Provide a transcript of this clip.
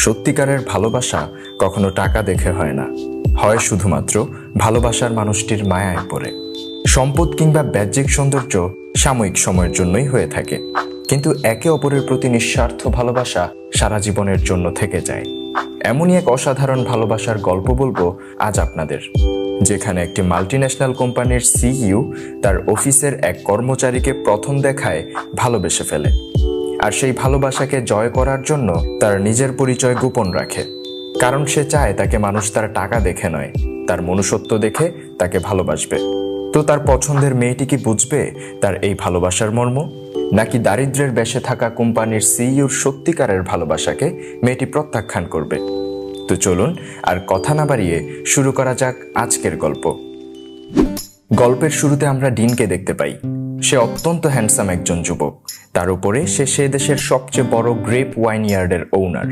সত্যিকারের ভালোবাসা কখনো টাকা দেখে হয় না, হয় শুধুমাত্র ভালোবাসার মানুষটির মায়ায় পড়ে। সম্পদ কিংবা বাহ্যিক সৌন্দর্য সাময়িক সময়ের জন্যই হয়ে থাকে, কিন্তু একে অপরের প্রতি নিঃস্বার্থ ভালোবাসা সারা জীবনের জন্য থেকে যায়। এমনই এক অসাধারণ ভালোবাসার গল্প বলবো আজ আপনাদের, যেখানে একটি মাল্টিন্যাশনাল কোম্পানির সিইও তার অফিসের এক কর্মচারীকে প্রথম দেখায় ভালোবেসে ফেলে, আর সেই ভালোবাসাকে জয় করার জন্য তার নিজের পরিচয় গোপন রাখে। কারণ সে চায় তাকে মানুষ তার টাকা দেখে নয়, তার মনুষ্যত্ব দেখে তাকে ভালোবাসবে। তো তার পছন্দের মেয়েটি কি বুঝবে তার এই ভালোবাসার মর্ম, নাকি দারিদ্র্যের বেশে থাকা কোম্পানির সিইওর সত্যিকারের ভালোবাসাকে মেয়েটি প্রত্যাখ্যান করবে? তো চলুন আর কথা না বাড়িয়ে শুরু করা যাক আজকের গল্প। গল্পের শুরুতে আমরা ডিনকে দেখতে পাই। সে অত্যন্ত হ্যান্ডসাম একজন যুবক, তার উপরে সে দেশের সবচেয়ে বড় গ্রেপ ওয়াইন ইয়ার্ডের ওনার।